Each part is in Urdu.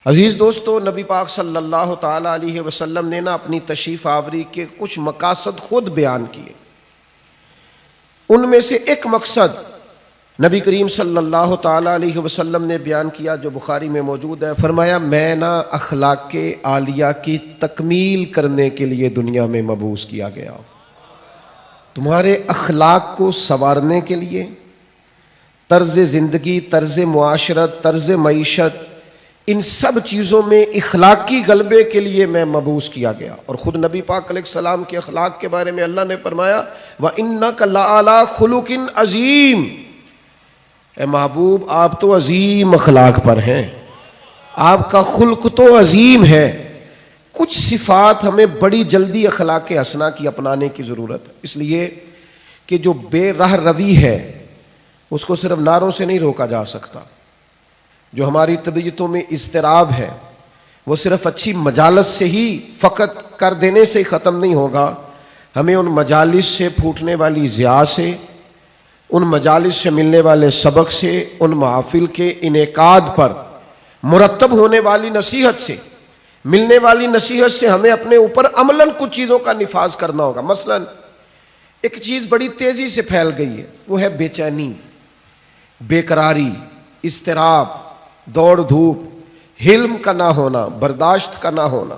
عزیز دوستو، نبی پاک صلی اللہ تعالیٰ علیہ وسلم نے اپنی تشریف آوری کے کچھ مقاصد خود بیان کیے۔ ان میں سے ایک مقصد نبی کریم صلی اللہ تعالیٰ علیہ وسلم نے بیان کیا جو بخاری میں موجود ہے۔ فرمایا میں اخلاق عالیہ کی تکمیل کرنے کے لیے دنیا میں مبعوث کیا گیا ہوں۔ تمہارے اخلاق کو سنوارنے کے لیے، طرز زندگی، طرز معاشرت، طرز معیشت، ان سب چیزوں میں اخلاقی غلبے کے لیے میں مبعوث کیا گیا۔ اور خود نبی پاک علیہ السلام کے اخلاق کے بارے میں اللہ نے فرمایا وَإِنَّكَ لَعَلَىٰ خُلُقٍ عَظِيمٍ، اے محبوب آپ تو عظیم اخلاق پر ہیں، آپ کا خلق تو عظیم ہے۔ کچھ صفات ہمیں بڑی جلدی اخلاق حسنہ کی اپنانے کی ضرورت ہے، اس لیے کہ جو بے رہ روی ہے اس کو صرف نعروں سے نہیں روکا جا سکتا۔ جو ہماری طبیعتوں میں اضطراب ہے وہ صرف اچھی مجالس سے ہی فقط کر دینے سے ختم نہیں ہوگا، ہمیں ان مجالس سے پھوٹنے والی ضیاء سے، ان مجالس سے ملنے والے سبق سے، ان محافل کے انعقاد پر مرتب ہونے والی نصیحت سے، ملنے والی نصیحت سے ہمیں اپنے اوپر عملاً کچھ چیزوں کا نفاذ کرنا ہوگا۔ مثلاً ایک چیز بڑی تیزی سے پھیل گئی ہے، وہ ہے بے چینی، بے قراری، اضطراب، دوڑ دھوپ، حلم کا نہ ہونا، برداشت کا نہ ہونا۔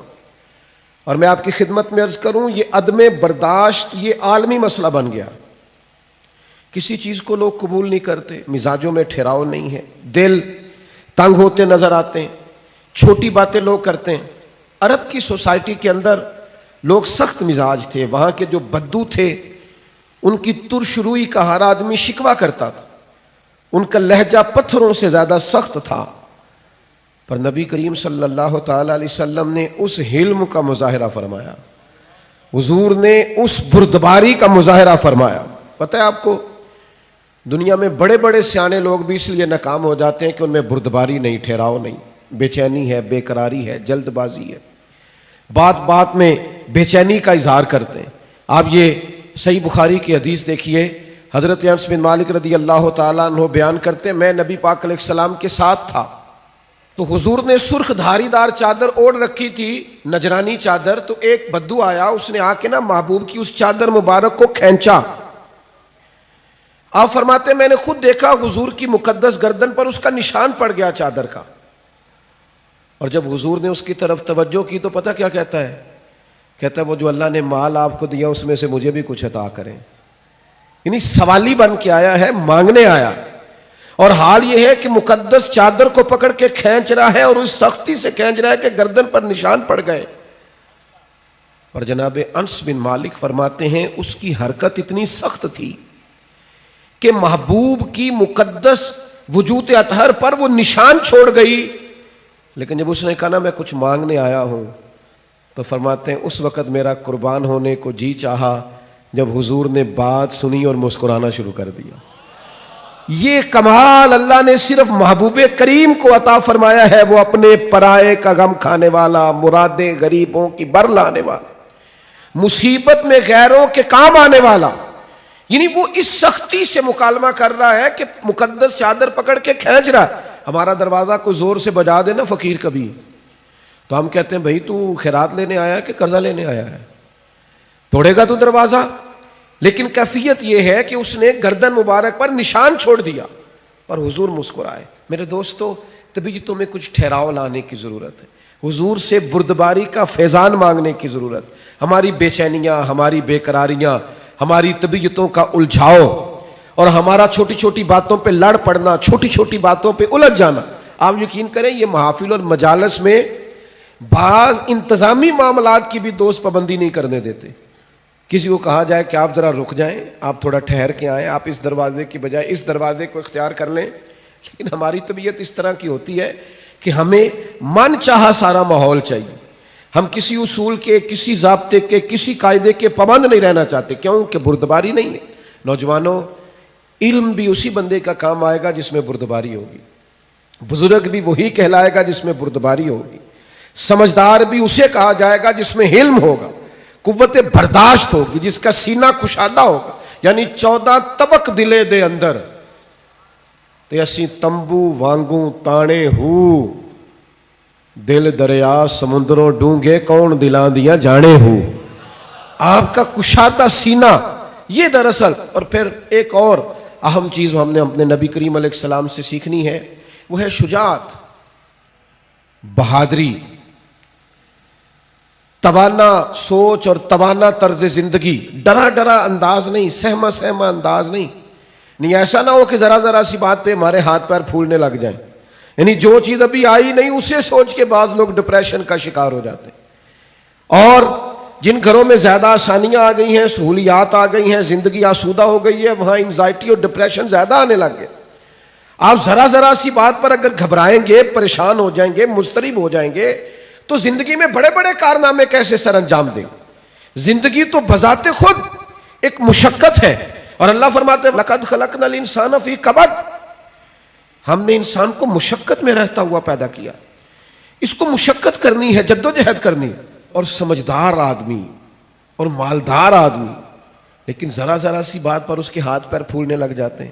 اور میں آپ کی خدمت میں عرض کروں، یہ عدم برداشت یہ عالمی مسئلہ بن گیا۔ کسی چیز کو لوگ قبول نہیں کرتے، مزاجوں میں ٹھہراؤ نہیں ہے، دل تنگ ہوتے نظر آتے ہیں، چھوٹی باتیں لوگ کرتے ہیں۔ عرب کی سوسائٹی کے اندر لوگ سخت مزاج تھے، وہاں کے جو بدو تھے ان کی ترش روئی کا ہر آدمی شکوہ کرتا تھا، ان کا لہجہ پتھروں سے زیادہ سخت تھا۔ پر نبی کریم صلی اللہ تعالیٰ علیہ وسلم نے اس حلم کا مظاہرہ فرمایا، حضور نے اس بردباری کا مظاہرہ فرمایا۔ پتہ ہے آپ کو دنیا میں بڑے بڑے سیانے لوگ بھی اس لیے ناکام ہو جاتے ہیں کہ ان میں بردباری نہیں، ٹھہراؤ نہیں، بے چینی ہے، بے قراری ہے، جلد بازی ہے، بات بات میں بے چینی کا اظہار کرتے ہیں۔ آپ یہ صحیح بخاری کی حدیث دیکھیے، حضرت انس بن مالک رضی اللہ تعالیٰ عنہ بیان کرتے ہیں میں نبی پاک علیہ السلام کے ساتھ تھا تو حضور نے سرخ دھاری دار چادر اوڑھ رکھی تھی، نجرانی چادر، تو ایک بدو آیا، اس نے آ کے محبوب کی اس چادر مبارک کو کھینچا۔ آپ فرماتے ہیں میں نے خود دیکھا حضور کی مقدس گردن پر اس کا نشان پڑ گیا چادر کا۔ اور جب حضور نے اس کی طرف توجہ کی تو پتہ کیا کہتا ہے؟ کہتا ہے وہ جو اللہ نے مال آپ کو دیا اس میں سے مجھے بھی کچھ عطا کریں۔ یعنی سوالی بن کے آیا ہے، مانگنے آیا، اور حال یہ ہے کہ مقدس چادر کو پکڑ کے کھینچ رہا ہے اور اس سختی سے کھینچ رہا ہے کہ گردن پر نشان پڑ گئے۔ اور جناب انس بن مالک فرماتے ہیں اس کی حرکت اتنی سخت تھی کہ محبوب کی مقدس وجود اطہر پر وہ نشان چھوڑ گئی، لیکن جب اس نے کہا میں کچھ مانگنے آیا ہوں تو فرماتے ہیں اس وقت میرا قربان ہونے کو جی چاہا جب حضور نے بات سنی اور مسکرانا شروع کر دیا۔ یہ کمال اللہ نے صرف محبوب کریم کو عطا فرمایا ہے، وہ اپنے پرائے کا غم کھانے والا، مرادیں غریبوں کی بر لانے والا، مصیبت میں غیروں کے کام آنے والا۔ یعنی وہ اس سختی سے مکالمہ کر رہا ہے کہ مقدس چادر پکڑ کے کھینچ رہا ہے۔ ہمارا دروازہ کو زور سے بجا دے نا فقیر کبھی تو ہم کہتے ہیں بھائی تو خیرات لینے آیا ہے کہ قرضہ لینے آیا ہے، توڑے گا تو دروازہ؟ لیکن کیفیت یہ ہے کہ اس نے گردن مبارک پر نشان چھوڑ دیا پر حضور مسکرائے۔ میرے دوستو طبیعتوں میں کچھ ٹھہراؤ لانے کی ضرورت ہے، حضور سے بردباری کا فیضان مانگنے کی ضرورت۔ ہماری بے چینیاں، ہماری بے قراریاں، ہماری طبیعتوں کا الجھاؤ اور ہمارا چھوٹی چھوٹی باتوں پہ لڑ پڑنا، چھوٹی چھوٹی باتوں پہ الجھ جانا، آپ یقین کریں یہ محافل اور مجالس میں بعض انتظامی معاملات کی بھی دوست پابندی نہیں کرنے دیتے۔ کسی کو کہا جائے کہ آپ ذرا رک جائیں، آپ تھوڑا ٹھہر کے آئیں، آپ اس دروازے کی بجائے اس دروازے کو اختیار کر لیں، لیکن ہماری طبیعت اس طرح کی ہوتی ہے کہ ہمیں من چاہا سارا ماحول چاہیے، ہم کسی اصول کے، کسی ضابطے کے، کسی قاعدے کے پابند نہیں رہنا چاہتے، کیوں کہ بردباری نہیں ہے۔ نوجوانوں علم بھی اسی بندے کا کام آئے گا جس میں بردباری ہوگی، بزرگ بھی وہی کہلائے گا جس میں بردباری ہوگی، سمجھدار بھی اسے کہا جائے گا جس میں حلم ہوگا، قوت برداشت ہوگی، جس کا سینہ کشادہ ہوگا۔ یعنی 14 طبق دلے دے اندر تے اسی تمبو وانگوں تانے ہو دل دریا سمندروں ڈونگے کون دلاں دیا جانے ہو. آپ کا کشادہ سینہ یہ دراصل. اور پھر ایک اور اہم چیز ہم نے اپنے نبی کریم علیہ السلام سے سیکھنی ہے، وہ ہے شجاعت، بہادری، توانا سوچ اور توانا طرز زندگی. ڈرا ڈرا انداز نہیں، سہما سہما انداز نہیں. نہیں ایسا نہ ہو کہ ذرا ذرا سی بات پہ ہمارے ہاتھ پیر پھولنے لگ جائیں. یعنی جو چیز ابھی آئی نہیں اسے سوچ کے بعض لوگ ڈپریشن کا شکار ہو جاتے ہیں. اور جن گھروں میں زیادہ آسانیاں آ گئی ہیں، سہولیات آ گئی ہیں، زندگی آسودہ ہو گئی ہے، وہاں انزائٹی اور ڈپریشن زیادہ آنے لگ گئے. آپ ذرا ذرا سی بات پر اگر گھبرائیں گے، پریشان ہو جائیں گے، مضطرب ہو جائیں گے تو زندگی میں بڑے بڑے کارنامے کیسے سر انجام دیں. زندگی تو بذات خود ایک مشقت ہے. اور اللہ فرماتے ہیں لَقَدْ خَلَقْنَا الْإِنسَانَ فِي كَبَدٍ، ہم نے انسان کو مشقت میں رہتا ہوا پیدا کیا. اس کو مشقت کرنی ہے، جدوجہد کرنی ہے. اور سمجھدار آدمی اور مالدار آدمی لیکن ذرا ذرا سی بات پر اس کے ہاتھ پیر پھولنے لگ جاتے ہیں.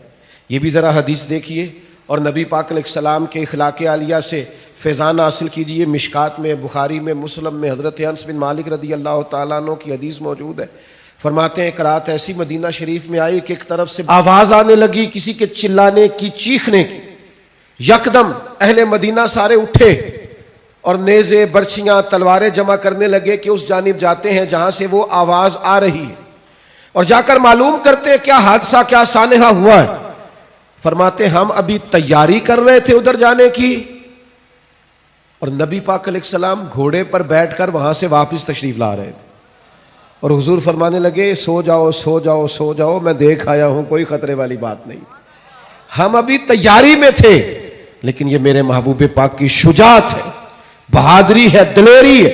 یہ بھی ذرا حدیث دیکھیے اور نبی پاک علیہ السلام کے اخلاق عالیہ سے فیضان حاصل کیجئے. مشکات میں، بخاری میں، مسلم میں حضرت انس بن مالک رضی اللہ تعالیٰ عنہ کی حدیث موجود ہے. فرماتے ہیں ایک رات ایسی مدینہ شریف میں آئی کہ ایک طرف سے آواز آنے لگی کسی کے چلانے کی، چیخنے کی. یکدم اہل مدینہ سارے اٹھے اور نیزے، برچیاں، تلواریں جمع کرنے لگے کہ اس جانب جاتے ہیں جہاں سے وہ آواز آ رہی ہے اور جا کر معلوم کرتے کیا حادثہ، کیا سانحہ ہوا ہے. فرماتے ہم ابھی تیاری کر رہے تھے ادھر جانے کی اور نبی پاک علیہ السلام گھوڑے پر بیٹھ کر وہاں سے واپس تشریف لا رہے تھے. اور حضور فرمانے لگے سو جاؤ سو جاؤ سو جاؤ، میں دیکھ آیا ہوں، کوئی خطرے والی بات نہیں. ہم ابھی تیاری میں تھے لیکن یہ میرے محبوب پاک کی شجاعت ہے، بہادری ہے، دلیری ہے.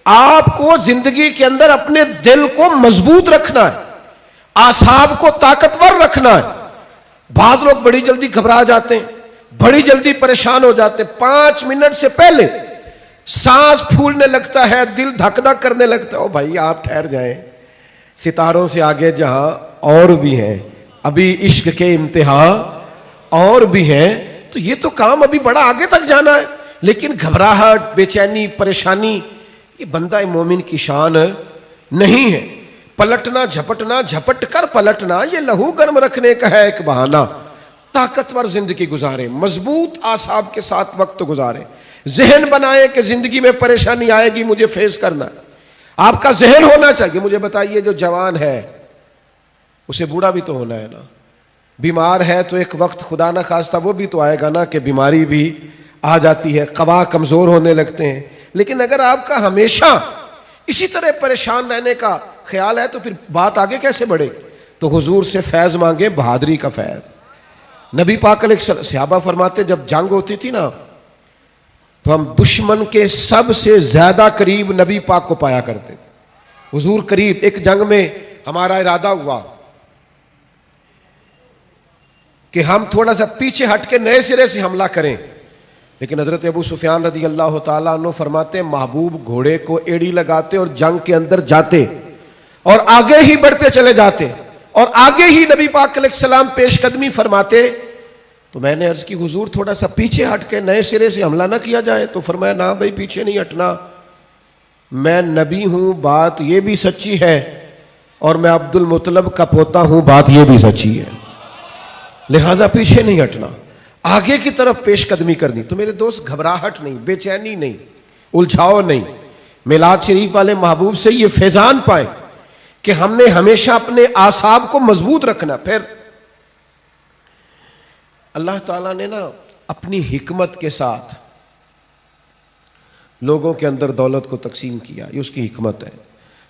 آپ کو زندگی کے اندر اپنے دل کو مضبوط رکھنا ہے، اعصاب کو طاقتور رکھنا ہے. بعض لوگ بڑی جلدی گھبرا جاتے ہیں، بڑی جلدی پریشان ہو جاتے ہیں. 5 منٹ سے پہلے سانس پھولنے لگتا ہے، دل دھک دھک کرنے لگتا ہے. او بھائی آپ ٹھہر جائیں، ستاروں سے آگے جہاں اور بھی ہیں، ابھی عشق کے امتحان اور بھی ہیں، تو یہ تو کام ابھی بڑا آگے تک جانا ہے. لیکن گھبراہٹ، بے چینی، پریشانی یہ بندہ مومن کی شان نہیں ہے. پلٹنا، جھپٹنا، جھپٹ کر پلٹنا یہ لہو گرم رکھنے کا ہے ایک بہانہ. طاقتور زندگی گزارے، مضبوط اعصاب کے ساتھ وقت گزارے. ذہن بنائے کہ زندگی میں پریشانی آئے گی، مجھے فیس کرنا ہے. آپ کا ذہن ہونا چاہیے. مجھے بتائیے جو جوان ہے اسے بوڑھا بھی تو ہونا ہے نا. بیمار ہے تو ایک وقت خدا نہ خواستہ وہ بھی تو آئے گا نا کہ بیماری بھی آ جاتی ہے، قوا کمزور ہونے لگتے ہیں. لیکن اگر آپ کا ہمیشہ اسی طرح پریشان رہنے کا خیال ہے تو پھر بات آگے کیسے بڑھے. تو حضور سے فیض مانگے، بہادری کا فیض. نبی پاک علیہ السلام، صحابہ فرماتے جب جنگ ہوتی تھی نا تو ہم دشمن کے سب سے زیادہ قریب نبی پاک کو پایا کرتے تھے. حضور قریب. ایک جنگ میں ہمارا ارادہ ہوا کہ ہم تھوڑا سا پیچھے ہٹ کے نئے سرے سے حملہ کریں، لیکن حضرت ابو سفیان رضی اللہ تعالیٰ عنہ فرماتے محبوب گھوڑے کو ایڑی لگاتے اور جنگ کے اندر جاتے اور آگے ہی بڑھتے چلے جاتے اور آگے ہی نبی پاک علیہ السلام پیش قدمی فرماتے. تو میں نے عرض کی حضور تھوڑا سا پیچھے ہٹ کے نئے سرے سے حملہ نہ کیا جائے. تو فرمایا نہ بھائی پیچھے نہیں ہٹنا، میں نبی ہوں، بات یہ بھی سچی ہے، اور میں عبد المطلب کا پوتا ہوں، بات یہ بھی سچی ہے، لہذا پیچھے نہیں ہٹنا، آگے کی طرف پیش قدمی کرنی. تو میرے دوست گھبراہٹ نہیں، بے چینی نہیں، الجھاؤ نہیں. میلاد شریف والے محبوب سے یہ فیضان پائیں کہ ہم نے ہمیشہ اپنے اعصاب کو مضبوط رکھنا. پھر اللہ تعالیٰ نے نا اپنی حکمت کے ساتھ لوگوں کے اندر دولت کو تقسیم کیا، یہ اس کی حکمت ہے.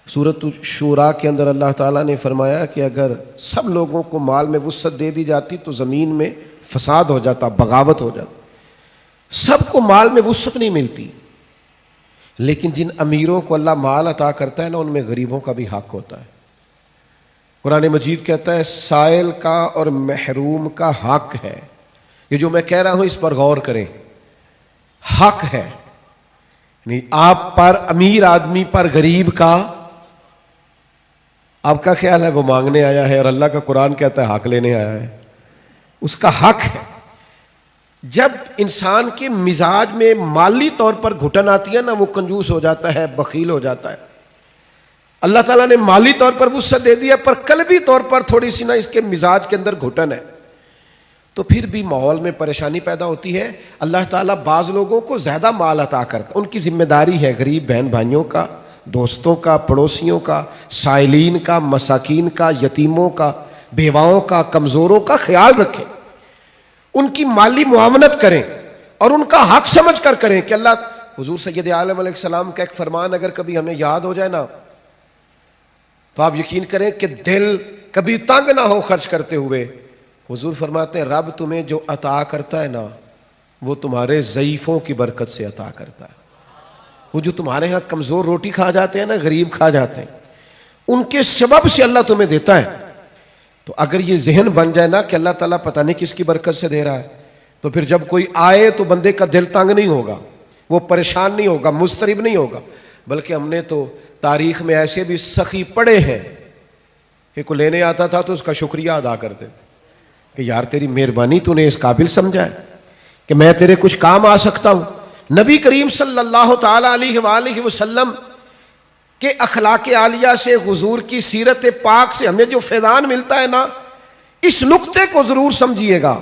سورۃ الشورى کے اندر اللہ تعالیٰ نے فرمایا کہ اگر سب لوگوں کو مال میں وسعت دے دی جاتی تو زمین میں فساد ہو جاتا، بغاوت ہو جاتی. سب کو مال میں وسعت نہیں ملتی، لیکن جن امیروں کو اللہ مال عطا کرتا ہے نا ان میں غریبوں کا بھی حق ہوتا ہے. قرآن مجید کہتا ہے سائل کا اور محروم کا حق ہے. یہ جو میں کہہ رہا ہوں اس پر غور کریں، حق ہے. یعنی آپ پر، امیر آدمی پر غریب کا، آپ کا خیال ہے وہ مانگنے آیا ہے اور اللہ کا قرآن کہتا ہے حق لینے آیا ہے. اس کا حق ہے. جب انسان کے مزاج میں مالی طور پر گھٹن آتی ہے نا، وہ کنجوس ہو جاتا ہے، بخیل ہو جاتا ہے. اللہ تعالیٰ نے مالی طور پر وسعت دے دیا، پر قلبی طور پر تھوڑی سی نا اس کے مزاج کے اندر گھٹن ہے، تو پھر بھی ماحول میں پریشانی پیدا ہوتی ہے. اللہ تعالیٰ بعض لوگوں کو زیادہ مال عطا کرتا ہے، ان کی ذمہ داری ہے غریب بہن بھائیوں کا، دوستوں کا، پڑوسیوں کا، سائلین کا، مساکین کا، یتیموں کا، بیواؤں کا، کمزوروں کا خیال رکھیں، ان کی مالی معاونت کریں اور ان کا حق سمجھ کر کریں. کہ اللہ، حضور سید عالم علیہ السلام کا ایک فرمان اگر کبھی ہمیں یاد ہو جائے نا، تو آپ یقین کریں کہ دل کبھی تنگ نہ ہو خرچ کرتے ہوئے. حضور فرماتے ہیں رب تمہیں جو عطا کرتا ہے نا، وہ تمہارے ضعیفوں کی برکت سے عطا کرتا ہے. وہ جو تمہارے ہاں کمزور روٹی کھا جاتے ہیں نا، غریب کھا جاتے ہیں، ان کے سبب سے اللہ تمہیں دیتا ہے. تو اگر یہ ذہن بن جائے نا کہ اللہ تعالیٰ پتہ نہیں کس کی برکت سے دے رہا ہے، تو پھر جب کوئی آئے تو بندے کا دل تنگ نہیں ہوگا، وہ پریشان نہیں ہوگا، مضطرب نہیں ہوگا. بلکہ ہم نے تو تاریخ میں ایسے بھی سخی پڑے ہیں کہ کوئی لینے آتا تھا تو اس کا شکریہ ادا کرتے تھے کہ یار تیری مہربانی، تو نے اس قابل سمجھا ہے کہ میں تیرے کچھ کام آ سکتا ہوں. نبی کریم صلی اللہ تعالی علیہ وآلہ وسلم کہ اخلاق عالیہ سے، حضور کی سیرت پاک سے ہمیں جو فیضان ملتا ہے نا، اس نقطے کو ضرور سمجھیے گا.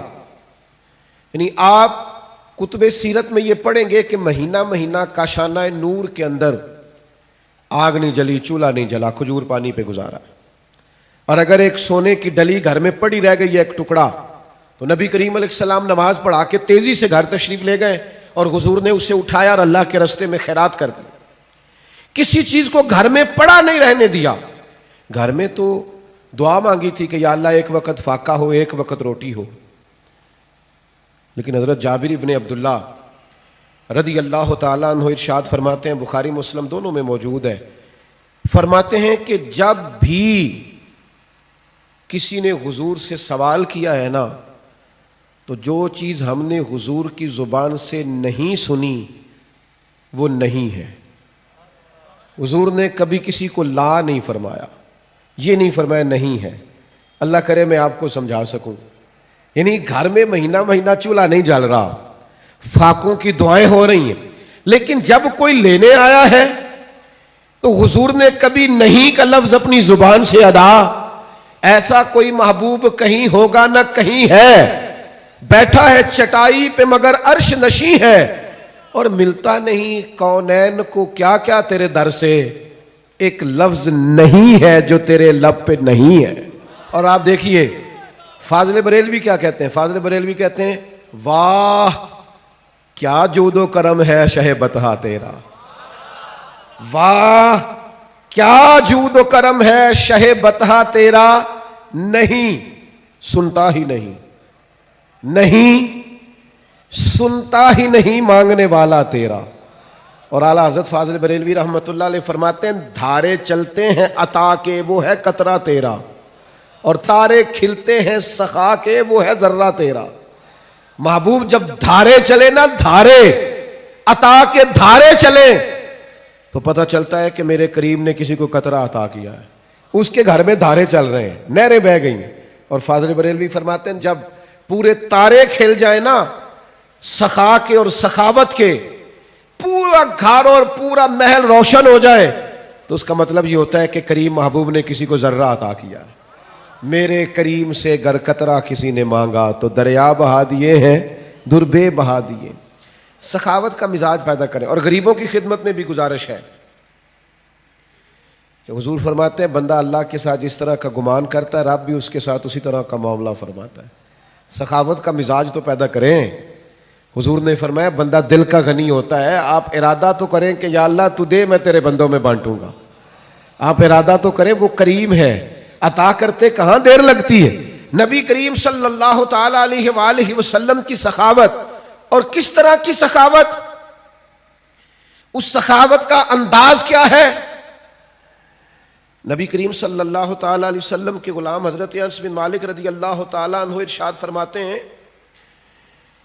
یعنی آپ کتب سیرت میں یہ پڑھیں گے کہ مہینہ مہینہ کاشانہ نور کے اندر آگ نہیں جلی، چولہا نہیں جلا، کھجور پانی پہ گزارا. اور اگر ایک سونے کی ڈلی گھر میں پڑی رہ گئی ہے ایک ٹکڑا، تو نبی کریم علیہ السلام نماز پڑھا کے تیزی سے گھر تشریف لے گئے اور حضور نے اسے اٹھایا اور اللہ کے راستے میں خیرات کر دی. کسی چیز کو گھر میں پڑا نہیں رہنے دیا. گھر میں تو دعا مانگی تھی کہ یا اللہ ایک وقت فاقہ ہو، ایک وقت روٹی ہو. لیکن حضرت جابر ابن عبداللہ رضی اللہ تعالیٰ عنہ ارشاد فرماتے ہیں، بخاری مسلم دونوں میں موجود ہے، فرماتے ہیں کہ جب بھی کسی نے حضور سے سوال کیا ہے نا، تو جو چیز ہم نے حضور کی زبان سے نہیں سنی وہ نہیں ہے. حضور نے کبھی کسی کو لا نہیں فرمایا، یہ نہیں فرمایا نہیں ہے. اللہ کرے میں آپ کو سمجھا سکوں. یعنی گھر میں مہینہ مہینہ چولہا نہیں جل رہا، فاقوں کی دعائیں ہو رہی ہیں، لیکن جب کوئی لینے آیا ہے تو حضور نے کبھی نہیں کا لفظ اپنی زبان سے ادا. ایسا کوئی محبوب کہیں ہوگا نہ کہیں ہے، بیٹھا ہے چٹائی پہ مگر عرش نشیں ہے، اور ملتا نہیں کونین کو کیا کیا تیرے در سے، ایک لفظ نہیں ہے جو تیرے لب پہ نہیں ہے. اور آپ دیکھیے فاضل بریلوی کیا کہتے ہیں. فاضل بریلوی کہتے ہیں واہ کیا جود و کرم ہے شہ بتہا تیرا، واہ کیا جود و کرم ہے شہ بتہا تیرا، نہیں سنتا ہی نہیں، نہیں سنتا ہی نہیں مانگنے والا تیرا. اور اعلیٰ حضرت فاضل بریلوی رحمۃ اللہ علیہ فرماتے ہیں دھارے چلتے ہیں عطا کے وہ ہے قطرہ تیرا، اور تارے کھلتے ہیں سخا کے وہ ہے ذرہ تیرا. محبوب جب دھارے چلے نا، دھارے عطا کے دھارے چلے، تو پتہ چلتا ہے کہ میرے کریم نے کسی کو قطرہ عطا کیا ہے. اس کے گھر میں دھارے چل رہے ہیں، نہریں بہہ گئی ہیں. اور فاضل بریلوی فرماتے ہیں جب پورے تارے کھل جائیں نا سخا کے اور سخاوت کے، پورا گھر اور پورا محل روشن ہو جائے، تو اس کا مطلب یہ ہوتا ہے کہ کریم محبوب نے کسی کو ذرہ عطا کیا ہے. میرے کریم سے گر قطرہ کسی نے مانگا تو دریا بہا دیے ہیں، دربے بہا دیے. سخاوت کا مزاج پیدا کریں. اور غریبوں کی خدمت میں بھی گزارش ہے کہ حضور فرماتے ہیں بندہ اللہ کے ساتھ جس طرح کا گمان کرتا ہے رب بھی اس کے ساتھ اسی طرح کا معاملہ فرماتا ہے. سخاوت کا مزاج تو پیدا کریں. حضور نے فرمایا بندہ دل کا غنی ہوتا ہے. آپ ارادہ تو کریں کہ یا اللہ تو دے میں تیرے بندوں میں بانٹوں گا. آپ ارادہ تو کریں، وہ کریم ہے، عطا کرتے کہاں دیر لگتی ہے. نبی کریم صلی اللہ تعالی علیہ وآلہ وسلم کی سخاوت، اور کس طرح کی سخاوت، اس سخاوت کا انداز کیا ہے. نبی کریم صلی اللہ تعالی علیہ وسلم کے غلام حضرت انس بن مالک رضی اللہ تعالی عنہ ارشاد فرماتے ہیں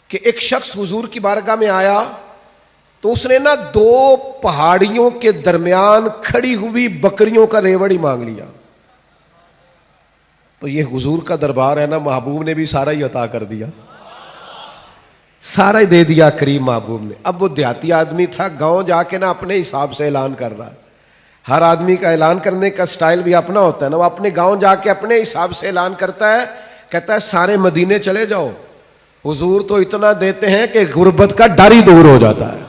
کہ ایک شخص حضور کی بارگاہ میں آیا تو اس نے نا 2 پہاڑیوں کے درمیان کھڑی ہوئی بکریوں کا ریوڑی مانگ لیا. تو یہ حضور کا دربار ہے نا، محبوب نے بھی سارا ہی عطا کر دیا. سارا ہی دے دیا کریم محبوب نے. اب وہ دیہاتی آدمی تھا, گاؤں جا کے نا اپنے حساب سے اعلان کر رہا ہے. ہر آدمی کا اعلان کرنے کا سٹائل بھی اپنا ہوتا ہے نا. وہ اپنے گاؤں جا کے اپنے حساب سے اعلان کرتا ہے, کہتا ہے سارے مدینے چلے جاؤ, حضور تو اتنا دیتے ہیں کہ غربت کا ڈر ہی دور ہو جاتا ہے.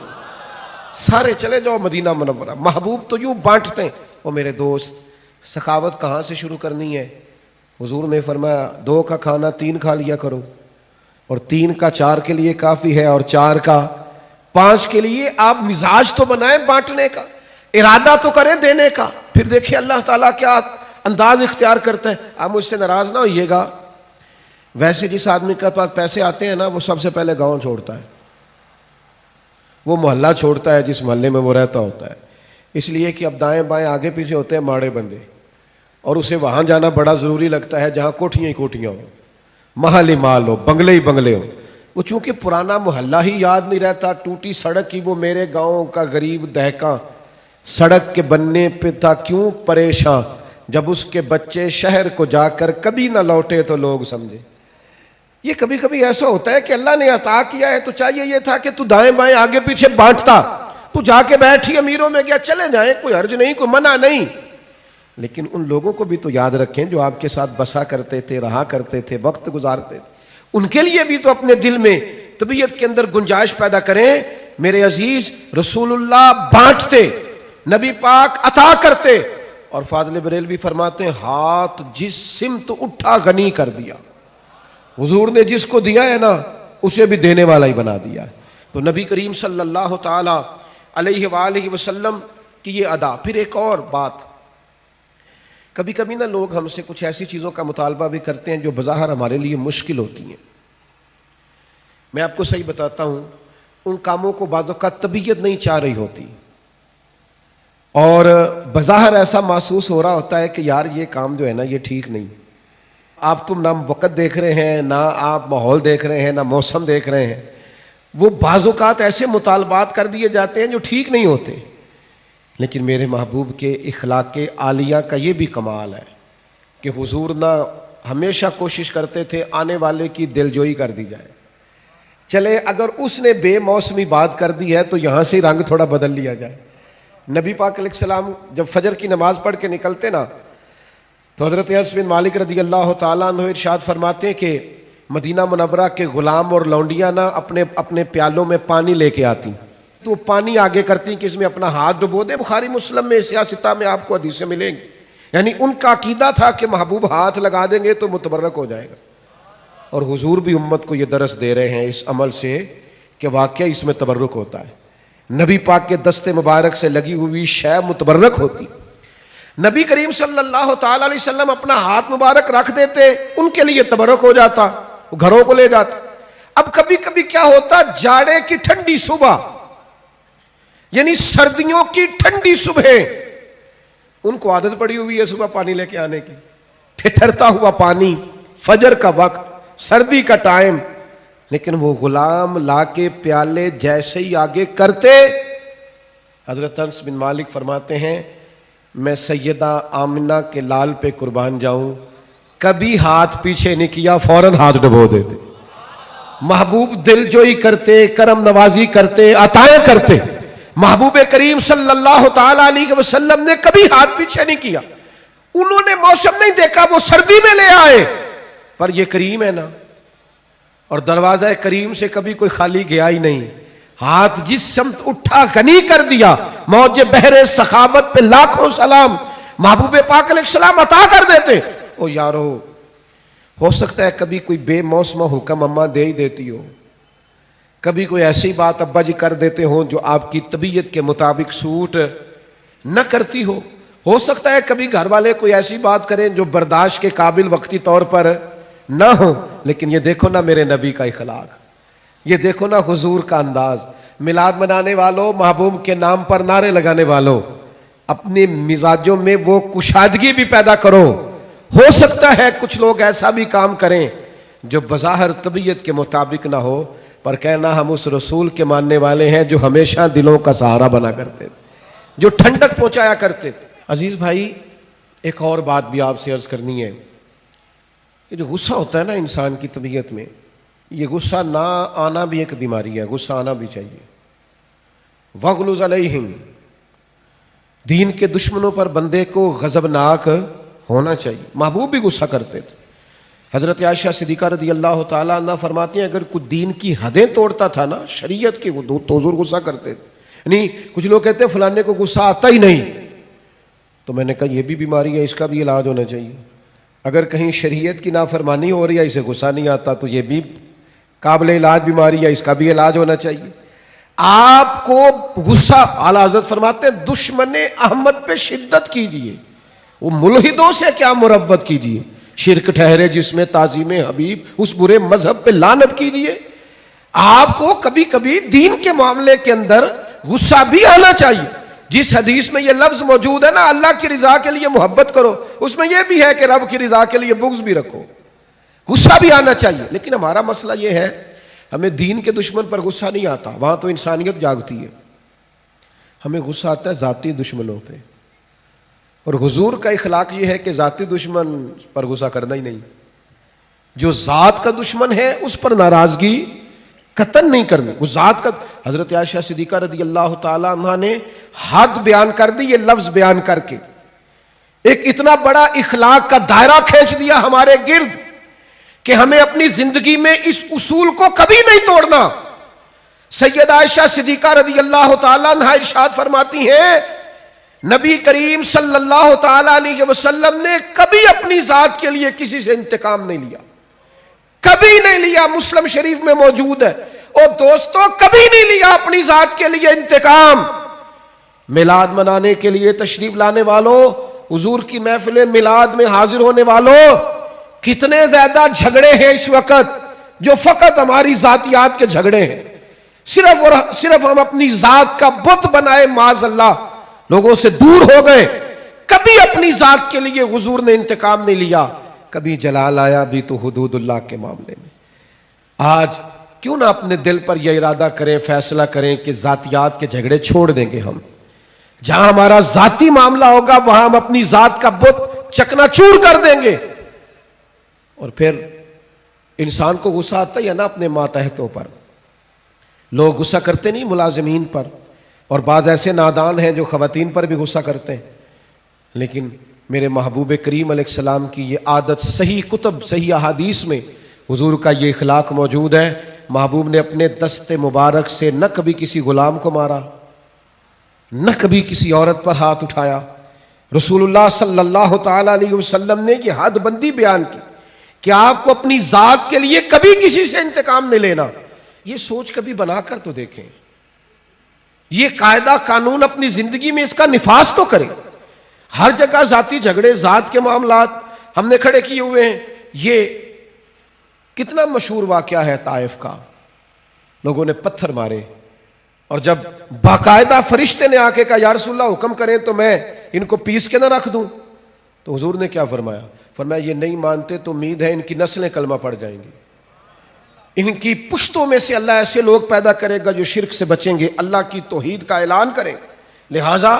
سارے چلے جاؤ مدینہ منورہ. محبوب تو یوں بانٹتے ہیں. وہ میرے دوست, سخاوت کہاں سے شروع کرنی ہے؟ حضور نے فرمایا 2 کا کھانا 3 کھا لیا کرو, اور 3 کا 4 کے لیے کافی ہے, اور 4 کا 5 کے لیے. آپ مزاج تو بنائیں بانٹنے کا, ارادہ تو کریں دینے کا, پھر دیکھیں اللہ تعالیٰ کیا انداز اختیار کرتا ہے. آپ مجھ سے ناراض نہ ہوئیے گا, ویسے جس آدمی کے پاس پیسے آتے ہیں نا, وہ سب سے پہلے گاؤں چھوڑتا ہے, وہ محلہ چھوڑتا ہے جس محلے میں وہ رہتا ہوتا ہے. اس لیے کہ اب دائیں بائیں آگے پیچھے ہوتے ہیں ماڑے بندے, اور اسے وہاں جانا بڑا ضروری لگتا ہے جہاں کوٹھیاں ہی کوٹھیاں ہوں, محل ہی مال ہو, بنگلے ہی بنگلے ہوں. وہ چونکہ پرانا محلہ ہی یاد نہیں رہتا, ٹوٹی سڑک کی وہ میرے گاؤں کا غریب دہقاں سڑک کے بننے پہ تھا کیوں پریشاں, جب اس کے بچے شہر کو جا کر کبھی نہ لوٹے تو لوگ سمجھے. یہ کبھی کبھی ایسا ہوتا ہے کہ اللہ نے عطا کیا ہے تو چاہیے یہ تھا کہ تو دائیں بائیں آگے پیچھے بانٹتا. تو جا کے بیٹھی امیروں میں گیا, چلے جائیں, کوئی حرج نہیں, کوئی منع نہیں. لیکن ان لوگوں کو بھی تو یاد رکھیں جو آپ کے ساتھ بسا کرتے تھے, رہا کرتے تھے, وقت گزارتے تھے. ان کے لیے بھی تو اپنے دل میں طبیعت کے اندر گنجائش پیدا کریں. میرے عزیز, رسول اللہ بانٹتے, نبی پاک عطا کرتے, اور فاضل بریلوی فرماتے ہیں ہاتھ جس سمت اٹھا غنی کر دیا. حضور نے جس کو دیا ہے نا اسے بھی دینے والا ہی بنا دیا ہے. تو نبی کریم صلی اللہ تعالی علیہ وآلہ وسلم کی یہ ادا. پھر ایک اور بات, کبھی کبھی نا لوگ ہم سے کچھ ایسی چیزوں کا مطالبہ بھی کرتے ہیں جو بظاہر ہمارے لیے مشکل ہوتی ہیں. میں آپ کو صحیح بتاتا ہوں, ان کاموں کو بعض اوقات طبیعت نہیں چاہ رہی ہوتی, اور بظاہر ایسا محسوس ہو رہا ہوتا ہے کہ یار یہ کام جو ہے نا یہ ٹھیک نہیں. آپ تم نہ وقت دیکھ رہے ہیں, نہ آپ ماحول دیکھ رہے ہیں, نہ موسم دیکھ رہے ہیں. وہ بعض اوقات ایسے مطالبات کر دیے جاتے ہیں جو ٹھیک نہیں ہوتے. لیکن میرے محبوب کے اخلاق عالیہ کا یہ بھی کمال ہے کہ حضور نہ ہمیشہ کوشش کرتے تھے آنے والے کی دلجوئی کر دی جائے. چلے اگر اس نے بے موسمی بات کر دی ہے تو یہاں سے رنگ تھوڑا بدل لیا جائے. نبی پاک علیہ السلام جب فجر کی نماز پڑھ کے نکلتے نا تو حضرت انس بن مالک رضی اللہ تعالیٰ عنہ ارشاد فرماتے ہیں کہ مدینہ منورہ کے غلام اور لونڈیاں نا اپنے پیالوں میں پانی لے کے آتی, تو پانی آگے کرتی کہ اس میں اپنا ہاتھ ڈبو دے. بخاری مسلم میں سیاستہ میں آپ کو حدیثیں ملیں گی. یعنی ان کا عقیدہ تھا کہ محبوب ہاتھ لگا دیں گے تو متبرک ہو جائے گا. اور حضور بھی امت کو یہ درس دے رہے ہیں اس عمل سے کہ واقعہ اس میں تبرک ہوتا ہے. نبی پاک کے دست مبارک سے لگی ہوئی شے متبرک ہوتی. نبی کریم صلی اللہ تعالی علیہ وسلم اپنا ہاتھ مبارک رکھ دیتے, ان کے لیے تبرک ہو جاتا, وہ گھروں کو لے جاتے. اب کبھی کبھی کیا ہوتا, جاڑے کی ٹھنڈی صبح, یعنی سردیوں کی ٹھنڈی صبح, ان کو عادت پڑی ہوئی ہے صبح پانی لے کے آنے کی, ٹھٹھرتا ہوا پانی, فجر کا وقت, سردی کا ٹائم, لیکن وہ غلام لا کے پیالے جیسے ہی آگے کرتے, حضرت انس بن مالک فرماتے ہیں میں سیدہ آمنہ کے لال پہ قربان جاؤں, کبھی ہاتھ پیچھے نہیں کیا, فوراً ہاتھ ڈبو دیتے. محبوب دل جوئی کرتے, کرم نوازی کرتے, عطائیں کرتے. محبوب کریم صلی اللہ تعالی علیہ وسلم نے کبھی ہاتھ پیچھے نہیں کیا. انہوں نے موسم نہیں دیکھا, وہ سردی میں لے آئے, پر یہ کریم ہے نا, اور دروازہ کریم سے کبھی کوئی خالی گیا ہی نہیں. ہاتھ جس سمت اٹھا غنی کر دیا. موج بحر سخاوت پہ لاکھوں سلام, محبوب پاک علیہ السلام عطا کر دیتے. او یارو, ہو سکتا ہے کبھی کوئی بے موسم حکم اماں دے ہی دیتی ہو, کبھی کوئی ایسی بات ابا جی کر دیتے ہوں جو آپ کی طبیعت کے مطابق سوٹ نہ کرتی ہو. ہو سکتا ہے کبھی گھر والے کوئی ایسی بات کریں جو برداشت کے قابل وقتی طور پر نہ ہو. لیکن یہ دیکھو نا میرے نبی کا اخلاق, یہ دیکھو نا حضور کا انداز. میلاد منانے والوں, محبوب کے نام پر نعرے لگانے والوں, اپنے مزاجوں میں وہ کشادگی بھی پیدا کرو. ہو سکتا ہے کچھ لوگ ایسا بھی کام کریں جو بظاہر طبیعت کے مطابق نہ ہو, پر کہنا ہم اس رسول کے ماننے والے ہیں جو ہمیشہ دلوں کا سہارا بنا کرتے تھے, جو ٹھنڈک پہنچایا کرتے تھے. عزیز بھائی, ایک اور بات بھی آپ سے عرض کرنی ہے. یہ جو غصہ ہوتا ہے نا انسان کی طبیعت میں, یہ غصہ نہ آنا بھی ایک بیماری ہے، غصہ آنا بھی چاہیے۔ وغلظ علیہم، دین کے دشمنوں پر بندے کو غضبناک ہونا چاہیے۔ محبوب بھی غصہ کرتے تھے۔ حضرت عائشہ صدیقہ رضی اللہ تعالیٰ عنہ فرماتی ہیں اگر کوئی دین کی حدیں توڑتا تھا نا، شریعت کی، تو حضور غصہ کرتے تھے۔ یعنی کچھ لوگ کہتے ہیں فلانے کو غصہ آتا ہی نہیں، تو میں نے کہا یہ بھی بیماری ہے، اس کا بھی علاج ہونا چاہیے۔ اگر کہیں شریعت کی نافرمانی ہو رہی ہے، اسے غصہ نہیں آتا، تو یہ بھی قابل علاج بیماری ہے، اس کا بھی علاج ہونا چاہیے۔ آپ کو غصہ، اعلیٰ حضرت فرماتے ہیں دشمن احمد پہ شدت کیجیے، وہ ملحدوں سے کیا مروت کیجیے، شرک ٹھہرے جس میں تعظیم حبیب، اس برے مذہب پہ لعنت کیجیے۔ آپ کو کبھی کبھی دین کے معاملے کے اندر غصہ بھی آنا چاہیے۔ جس حدیث میں یہ لفظ موجود ہے نا، اللہ کی رضا کے لیے محبت کرو، اس میں یہ بھی ہے کہ رب کی رضا کے لیے بغض بھی رکھو۔ غصہ بھی آنا چاہیے، لیکن ہمارا مسئلہ یہ ہے ہمیں دین کے دشمن پر غصہ نہیں آتا، وہاں تو انسانیت جاگتی ہے۔ ہمیں غصہ آتا ہے ذاتی دشمنوں پہ، اور حضور کا اخلاق یہ ہے کہ ذاتی دشمن پر غصہ کرنا ہی نہیں، جو ذات کا دشمن ہے اس پر ناراضگی قطعاً نہیں کرنی۔ وہ ذات کا، حضرت عائشہ صدیقہ رضی اللہ تعالیٰ عنہ نے حد بیان کر دی، یہ لفظ بیان کر کے ایک اتنا بڑا اخلاق کا دائرہ کھینچ دیا ہمارے گرد کہ ہمیں اپنی زندگی میں اس اصول کو کبھی نہیں توڑنا۔ سیدہ عائشہ صدیقہ رضی اللہ تعالیٰ عنہ ارشاد فرماتی ہیں نبی کریم صلی اللہ تعالیٰ علیہ وسلم نے کبھی اپنی ذات کے لیے کسی سے انتقام نہیں لیا، کبھی نہیں لیا۔ مسلم شریف میں موجود ہے۔ اور دوستو کبھی نہیں لیا اپنی ذات کے لیے انتقام۔ میلاد منانے کے لیے تشریف لانے والوں، حضور کی محفل میلاد میں حاضر ہونے والوں، کتنے زیادہ جھگڑے ہیں اس وقت جو فقط ہماری ذاتیات کے جھگڑے ہیں، صرف اور صرف ہم اپنی ذات کا بت بنائے، معاذ اللہ لوگوں سے دور ہو گئے۔ کبھی اپنی ذات کے لیے حضور نے انتقام نہیں لیا، کبھی جلال آیا بھی تو حدود اللہ کے معاملے میں۔ آج کیوں نہ اپنے دل پر یہ ارادہ کریں، فیصلہ کریں کہ ذاتیات کے جھگڑے چھوڑ دیں گے ہم۔ جہاں ہمارا ذاتی معاملہ ہوگا وہاں ہم اپنی ذات کا بت چکنا چور کر دیں گے۔ اور پھر انسان کو غصہ آتا ہے نا اپنے ماتحتوں پر، لوگ غصہ کرتے نہیں ملازمین پر، اور بعض ایسے نادان ہیں جو خواتین پر بھی غصہ کرتے ہیں، لیکن میرے محبوب کریم علیہ السلام کی یہ عادت صحیح کتب، صحیح احادیث میں حضور کا یہ اخلاق موجود ہے۔ محبوب نے اپنے دست مبارک سے نہ کبھی کسی غلام کو مارا، نہ کبھی کسی عورت پر ہاتھ اٹھایا۔ رسول اللہ صلی اللہ تعالی علیہ وسلم نے یہ حد بندی بیان کی کہ آپ کو اپنی ذات کے لیے کبھی کسی سے انتقام نہیں لینا۔ یہ سوچ کبھی بنا کر تو دیکھیں، یہ قاعدہ قانون اپنی زندگی میں اس کا نفاذ تو کریں۔ ہر جگہ ذاتی جھگڑے، ذات کے معاملات ہم نے کھڑے کیے ہوئے ہیں۔ یہ کتنا مشہور واقعہ ہے طائف کا، لوگوں نے پتھر مارے، اور جب باقاعدہ فرشتے نے آ کے کہا یا رسول اللہ حکم کریں تو میں ان کو پیس کے نہ رکھ دوں، تو حضور نے کیا فرمایا؟ فرمایا یہ نہیں مانتے تو امید ہے ان کی نسلیں کلمہ پڑ جائیں گی، ان کی پشتوں میں سے اللہ ایسے لوگ پیدا کرے گا جو شرک سے بچیں گے، اللہ کی توحید کا اعلان کریں۔ لہٰذا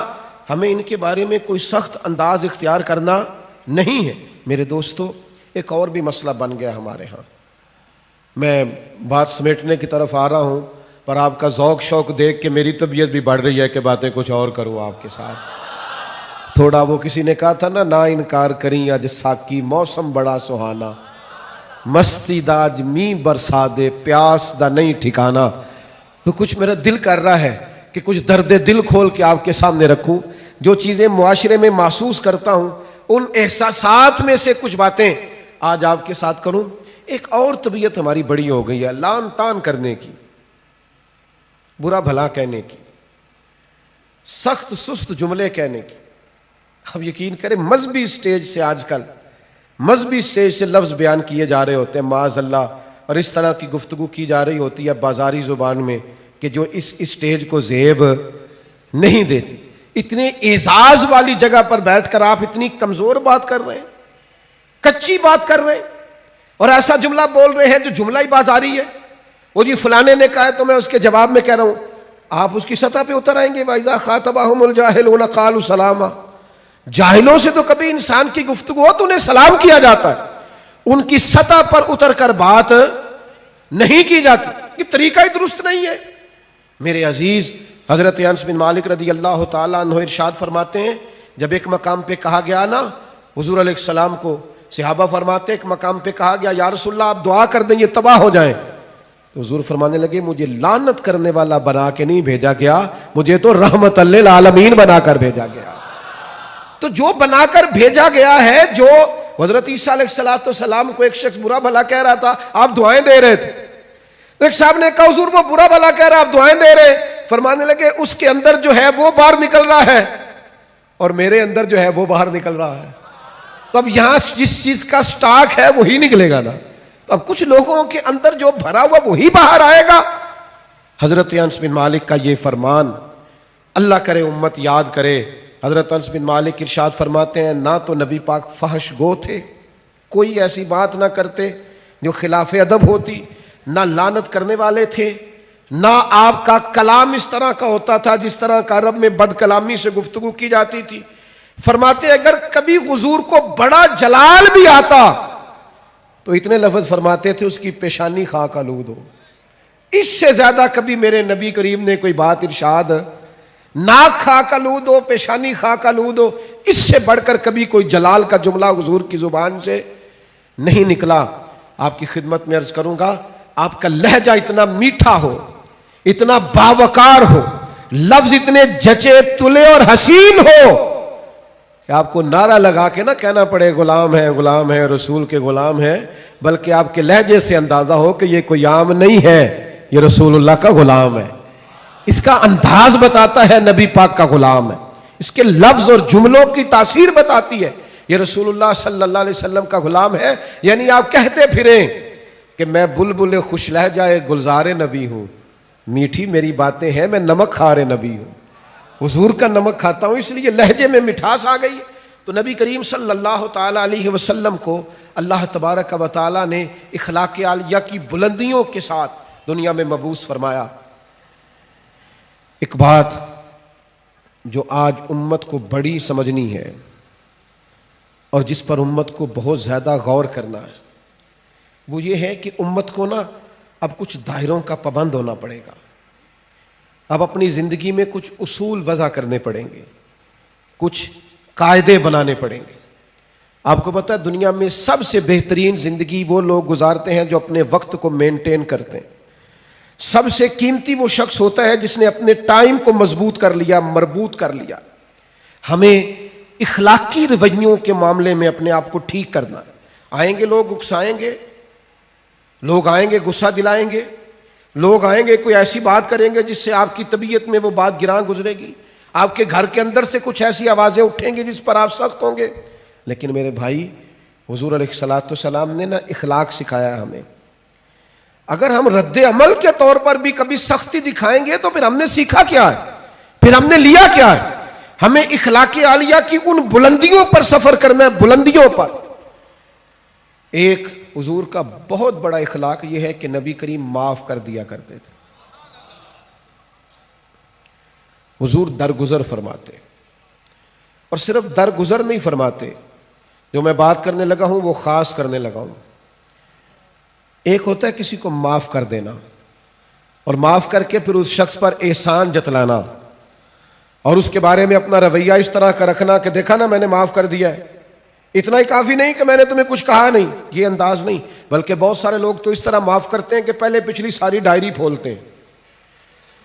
ہمیں ان کے بارے میں کوئی سخت انداز اختیار کرنا نہیں ہے۔ میرے دوستو ایک اور بھی مسئلہ بن گیا ہمارے ہاں، میں بات سمیٹنے کی طرف آ رہا ہوں، پر آپ کا ذوق شوق دیکھ کے میری طبیعت بھی بڑھ رہی ہے کہ باتیں کچھ اور کروں آپ کے ساتھ۔ تھوڑا وہ کسی نے کہا تھا نا انکار کریں آج ساکی موسم بڑا سہانا، مستی داج می برسا دے پیاس دا نہیں ٹھکانا۔ تو کچھ میرا دل کر رہا ہے کہ کچھ درد دل کھول کے آپ کے سامنے رکھوں، جو چیزیں معاشرے میں محسوس کرتا ہوں ان احساسات میں سے کچھ باتیں آج آپ کے ساتھ کروں۔ ایک اور طبیعت ہماری بڑی ہو گئی ہے، لان تان کرنے کی، برا بھلا کہنے کی، سخت سست جملے کہنے کی۔ اب یقین کریں مذہبی سٹیج سے، آج کل مذہبی سٹیج سے لفظ بیان کیے جا رہے ہوتے ہیں معاذ اللہ، اور اس طرح کی گفتگو کی جا رہی ہوتی ہے بازاری زبان میں کہ جو اس سٹیج کو زیب نہیں دیتی۔ اتنے اعزاز والی جگہ پر بیٹھ کر آپ اتنی کمزور بات کر رہے ہیں، کچی بات کر رہے ہیں، اور ایسا جملہ بول رہے ہیں جو جملہ ہی بازاری ہے۔ وہ جی فلانے نے کہا ہے تو میں اس کے جواب میں کہہ رہا ہوں، آپ اس کی سطح پہ اتر آئیں گے۔ وَإِذَا خَاطَبَهُمُ الْجَاهِلُونَ قَالُوا سَلَامًا، جاہلوں سے تو کبھی انسان کی گفتگو ہو تو انہیں سلام کیا جاتا ہے، ان کی سطح پر اتر کر بات نہیں کی جاتی، یہ طریقہ ہی درست نہیں ہے۔ میرے عزیز، حضرت انس بن مالک رضی اللہ تعالیٰ عنہ ارشاد فرماتے ہیں، جب ایک مقام پہ کہا گیا نا حضور علیہ السلام کو، صحابہ فرماتے ایک مقام پہ کہا گیا یا رسول اللہ آپ دعا کر دیں یہ تباہ ہو جائیں، تو حضور فرمانے لگے مجھے لعنت کرنے والا بنا کے نہیں بھیجا گیا، مجھے تو رحمت للعالمین بنا کر بھیجا گیا۔ تو جو بنا کر بھیجا گیا ہے، جو حضرت عیسیٰ علیہ السلام کو ایک شخص برا بھلا کہہ رہا تھا، آپ دعائیں دے رہے تھے، ایک صاحب نے کہا حضور وہ برا بھلا کہہ رہا آپ دعائیں دے رہے، فرمانے لگے اس کے اندر جو ہے وہ باہر نکل رہا ہے اور میرے اندر جو ہے وہ باہر نکل رہا ہے، تو اب یہاں جس چیز کا سٹاک ہے وہی نکلے گا نا، تو اب کچھ لوگوں کے اندر جو بھرا ہوا وہی باہر آئے گا۔ حضرت انس بن مالک کا یہ فرمان، اللہ کرے امت یاد کرے۔ حضرت انس بن مالک ارشاد فرماتے ہیں نہ تو نبی پاک فحش گو تھے، کوئی ایسی بات نہ کرتے جو خلاف ادب ہوتی، نہ لعنت کرنے والے تھے، نہ آپ کا کلام اس طرح کا ہوتا تھا جس طرح کا عرب میں بد کلامی سے گفتگو کی جاتی تھی۔ فرماتے اگر کبھی حضور کو بڑا جلال بھی آتا تو اتنے لفظ فرماتے تھے اس کی پیشانی خاک آلود ہو، اس سے زیادہ کبھی میرے نبی کریم نے کوئی بات ارشاد، ناک خاک آلود ہو، پیشانی خاک آلود ہو، اس سے بڑھ کر کبھی کوئی جلال کا جملہ حضور کی زبان سے نہیں نکلا۔ آپ کی خدمت میں عرض کروں گا، آپ کا لہجہ اتنا میٹھا ہو، اتنا باوقار ہو، لفظ اتنے جچے تلے اور حسین ہو کہ آپ کو نعرہ لگا کے نہ کہنا پڑے غلام ہے رسول کے غلام ہے، بلکہ آپ کے لہجے سے اندازہ ہو کہ یہ کوئی عام نہیں ہے، یہ رسول اللہ کا غلام ہے۔ اس کا انداز بتاتا ہے نبی پاک کا غلام ہے، اس کے لفظ اور جملوں کی تاثیر بتاتی ہے یہ رسول اللہ صلی اللہ علیہ وسلم کا غلام ہے۔ یعنی آپ کہتے پھریں کہ میں بلبل خوش لہجہ گلزار نبی ہوں، میٹھی میری باتیں ہیں، میں نمک خار نبی ہوں، حضور کا نمک کھاتا ہوں، اس لیے لہجے میں مٹھاس آ گئی۔ تو نبی کریم صلی اللہ تعالیٰ علیہ وسلم کو اللہ تبارک و تعالیٰ نے اخلاق عالیہ کی بلندیوں کے ساتھ دنیا میں مبعوث فرمایا۔ ایک بات جو آج امت کو بڑی سمجھنی ہے اور جس پر امت کو بہت زیادہ غور کرنا ہے، وہ یہ ہے کہ امت کو نا اب کچھ دائروں کا پابند ہونا پڑے گا، اب اپنی زندگی میں کچھ اصول وضع کرنے پڑیں گے، کچھ قاعدے بنانے پڑیں گے۔ آپ کو پتہ ہے دنیا میں سب سے بہترین زندگی وہ لوگ گزارتے ہیں جو اپنے وقت کو مینٹین کرتے ہیں۔ سب سے قیمتی وہ شخص ہوتا ہے جس نے اپنے ٹائم کو مضبوط کر لیا، مربوط کر لیا۔ ہمیں اخلاقی رویوں کے معاملے میں اپنے آپ کو ٹھیک کرنا ہے۔ آئیں گے لوگ اکسائیں گے، لوگ آئیں گے غصہ دلائیں گے، لوگ آئیں گے کوئی ایسی بات کریں گے جس سے آپ کی طبیعت میں وہ بات گراں گزرے گی، آپ کے گھر کے اندر سے کچھ ایسی آوازیں اٹھیں گی جس پر آپ سخت ہوں گے۔ لیکن میرے بھائی، حضور علیہ السلام نے نا اخلاق سکھایا ہے ہمیں۔ اگر ہم رد عمل کے طور پر بھی کبھی سختی دکھائیں گے تو پھر ہم نے سیکھا کیا ہے، پھر ہم نے لیا کیا ہے؟ ہمیں اخلاق عالیہ کی ان بلندیوں پر سفر کرنا ہے، بلندیوں پر۔ ایک حضور کا بہت بڑا اخلاق یہ ہے کہ نبی کریم معاف کر دیا کرتے تھے۔ حضور درگزر فرماتے، اور صرف درگزر نہیں فرماتے، جو میں بات کرنے لگا ہوں وہ خاص کرنے لگا ہوں۔ ایک ہوتا ہے کسی کو معاف کر دینا اور معاف کر کے پھر اس شخص پر احسان جتلانا اور اس کے بارے میں اپنا رویہ اس طرح کا رکھنا کہ دیکھا نا میں نے معاف کر دیا ہے، اتنا ہی کافی نہیں کہ میں نے تمہیں کچھ کہا نہیں، یہ انداز نہیں۔ بلکہ بہت سارے لوگ تو اس طرح معاف کرتے ہیں کہ پہلے پچھلی ساری ڈائری کھولتے ہیں،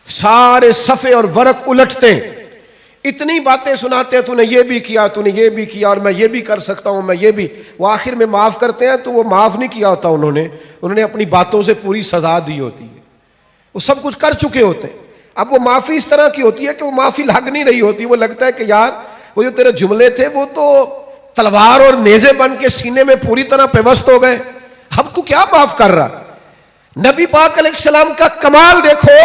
سارے صفحے اور ورق الٹتے ہیں، اتنی باتیں سناتے ہیں، تو نے یہ بھی کیا، تو نے یہ بھی کیا، اور میں یہ بھی کر سکتا ہوں، میں یہ بھی۔ وہ آخر میں معاف کرتے ہیں تو وہ معاف نہیں کیا ہوتا انہوں نے اپنی باتوں سے پوری سزا دی ہوتی ہے، وہ سب کچھ کر چکے ہوتے ہیں۔ اب وہ معافی اس طرح کی ہوتی ہے کہ وہ معافی لگ نہیں رہی ہوتی، وہ لگتا ہے کہ یار وہ جو تیرے جملے تھے وہ تو تلوار اور نیزے بن کے سینے میں پوری طرح پیوست ہو گئے، اب تو کیا معاف کر رہا۔ نبی پاک علیہ السلام کا کمال دیکھو،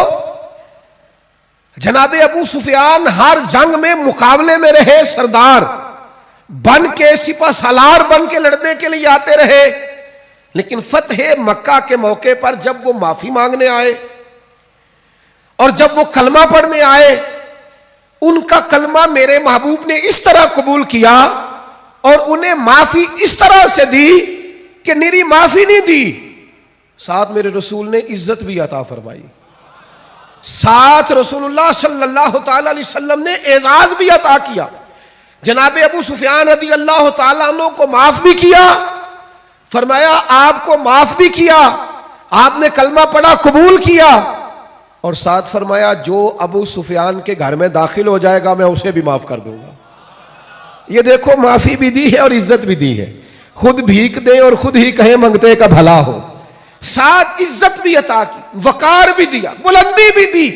جناب ابو سفیان ہر جنگ میں مقابلے میں رہے، سردار بن کے، سپہ سالار بن کے لڑنے کے لیے آتے رہے، لیکن فتح مکہ کے موقع پر جب وہ معافی مانگنے آئے اور جب وہ کلمہ پڑھنے آئے، ان کا کلمہ میرے محبوب نے اس طرح قبول کیا اور انہیں معافی اس طرح سے دی کہ میری معافی نہیں دی، ساتھ میرے رسول نے عزت بھی عطا فرمائی، ساتھ رسول اللہ صلی اللہ تعالی علیہ وسلم نے اعزاز بھی عطا کیا۔ جناب ابو سفیان رضی اللہ تعالیٰ عنہ کو معاف بھی کیا، فرمایا آپ کو معاف بھی کیا، آپ نے کلمہ پڑھا قبول کیا، اور ساتھ فرمایا جو ابو سفیان کے گھر میں داخل ہو جائے گا میں اسے بھی معاف کر دوں گا۔ یہ دیکھو معافی بھی دی ہے اور عزت بھی دی ہے، خود بھیک دیں اور خود ہی کہیں منگتے کا بھلا ہو، ساتھ عزت بھی عطا کی، وقار بھی دیا، بلندی بھی دی۔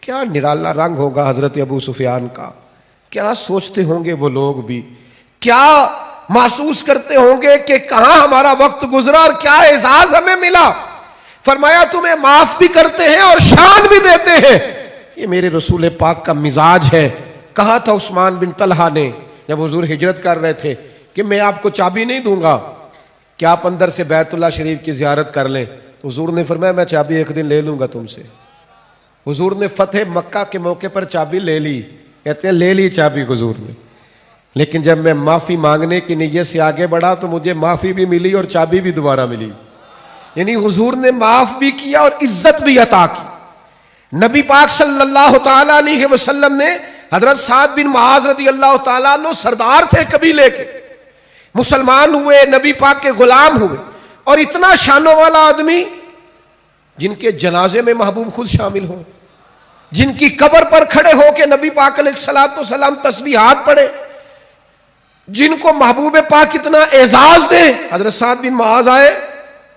کیا نرالا رنگ ہوگا حضرت ابو سفیان کا، کیا سوچتے ہوں گے وہ لوگ بھی، کیا محسوس کرتے ہوں گے کہ کہاں ہمارا وقت گزرا اور کیا اعزاز ہمیں ملا۔ فرمایا تمہیں معاف بھی کرتے ہیں اور شان بھی دیتے ہیں۔ یہ میرے رسول پاک کا مزاج ہے۔ کہا تھا عثمان بن طلحہ نے جب حضور ہجرت کر رہے تھے کہ میں آپ کو چابی نہیں دوں گا کہ آپ اندر سے بیت اللہ شریف کی زیارت کر لیں، تو حضور نے فرمایا میں چابی ایک دن لے لوں گا تم سے۔ حضور نے فتح مکہ کے موقع پر چابی لے لی، کہتے ہیں لے لی چابی حضور نے، لیکن جب میں معافی مانگنے کی نیت سے آگے بڑھا تو مجھے معافی بھی ملی اور چابی بھی دوبارہ ملی۔ یعنی حضور نے معاف بھی کیا اور عزت بھی عطا کی۔ نبی پاک صلی اللہ تعالیٰ علیہ وسلم نے حضرت سعد بن معاذ رضی اللہ تعالیٰ عنہ سردار تھے قبیلے کے، مسلمان ہوئے، نبی پاک کے غلام ہوئے، اور اتنا شانوں والا آدمی جن کے جنازے میں محبوب خود شامل ہوں، جن کی قبر پر کھڑے ہو کے نبی پاک علیہ الصلوۃ والسلام تسبیحات پڑھے، جن کو محبوب پاک اتنا اعزاز دے۔ حضرت سعد بن معاذ آئے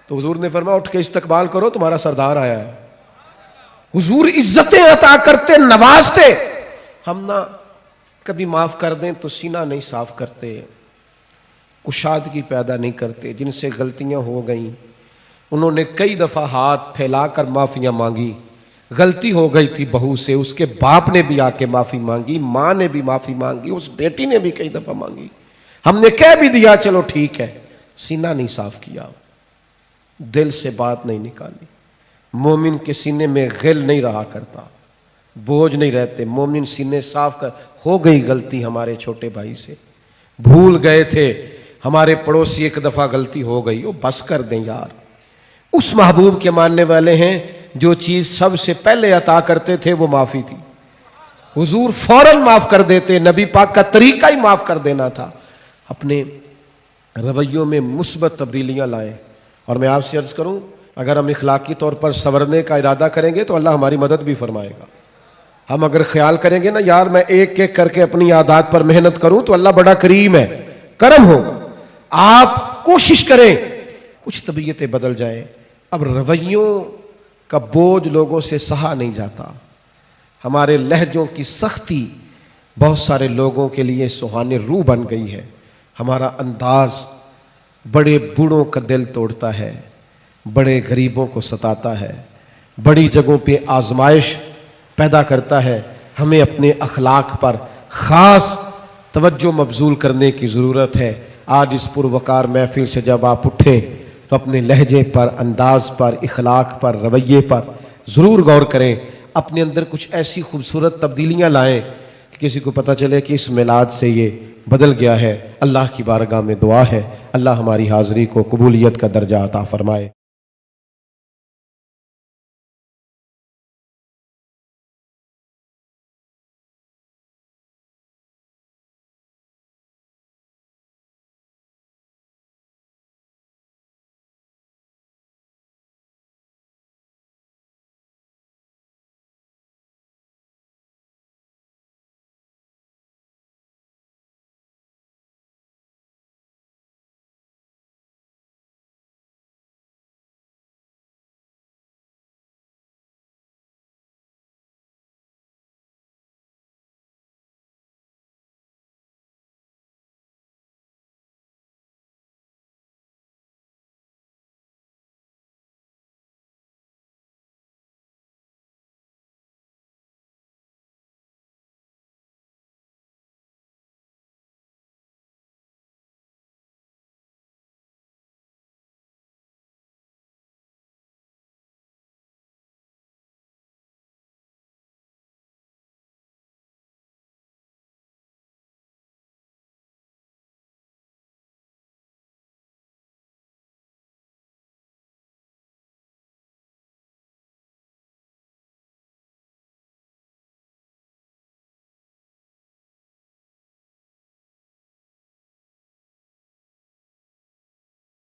تو حضور نے فرمایا اٹھ کے استقبال کرو، تمہارا سردار آیا ہے۔ حضور عزتیں عطا کرتے، نوازتے۔ ہم نہ کبھی معاف کر دیں تو سینہ نہیں صاف کرتے، کشادگی پیدا نہیں کرتے۔ جن سے غلطیاں ہو گئیں انہوں نے کئی دفعہ ہاتھ پھیلا کر معافیاں مانگی، غلطی ہو گئی تھی بہو سے، اس کے باپ نے بھی آ کے معافی مانگی، ماں نے بھی معافی مانگی، اس بیٹی نے بھی کئی دفعہ مانگی، ہم نے کہہ بھی دیا چلو ٹھیک ہے، سینہ نہیں صاف کیا، دل سے بات نہیں نکالی۔ مومن کے سینے میں غل نہیں رہا کرتا، بوجھ نہیں رہتے، مومن سینے صاف کر۔ ہو گئی غلطی ہمارے چھوٹے بھائی سے، بھول گئے تھے، ہمارے پڑوسی ایک دفعہ غلطی ہو گئی، وہ بس کر دیں یار۔ اس محبوب کے ماننے والے ہیں جو چیز سب سے پہلے عطا کرتے تھے وہ معافی تھی۔ حضور فوراً معاف کر دیتے، نبی پاک کا طریقہ ہی معاف کر دینا تھا۔ اپنے رویوں میں مثبت تبدیلیاں لائیں، اور میں آپ سے عرض کروں اگر ہم اخلاقی طور پر سنورنے کا ارادہ کریں گے تو اللہ ہماری مدد بھی فرمائے گا۔ ہم اگر خیال کریں گے نا یار میں ایک ایک کر کے اپنی عادات پر محنت کروں تو اللہ بڑا کریم ہے، کرم ہوگا۔ آپ کوشش کریں کچھ طبیعتیں بدل جائیں۔ اب رویوں کا بوجھ لوگوں سے سہا نہیں جاتا، ہمارے لہجوں کی سختی بہت سارے لوگوں کے لیے سہانے روح بن گئی ہے، ہمارا انداز بڑے بوڑھوں کا دل توڑتا ہے، بڑے غریبوں کو ستاتا ہے، بڑی جگہوں پہ آزمائش پیدا کرتا ہے۔ ہمیں اپنے اخلاق پر خاص توجہ مبذول کرنے کی ضرورت ہے۔ آج اس پروقار محفل سے جب آپ اٹھیں تو اپنے لہجے پر، انداز پر، اخلاق پر، رویے پر ضرور غور کریں، اپنے اندر کچھ ایسی خوبصورت تبدیلیاں لائیں کہ کسی کو پتہ چلے کہ اس میلاد سے یہ بدل گیا ہے۔ اللہ کی بارگاہ میں دعا ہے اللہ ہماری حاضری کو قبولیت کا درجہ عطا فرمائے۔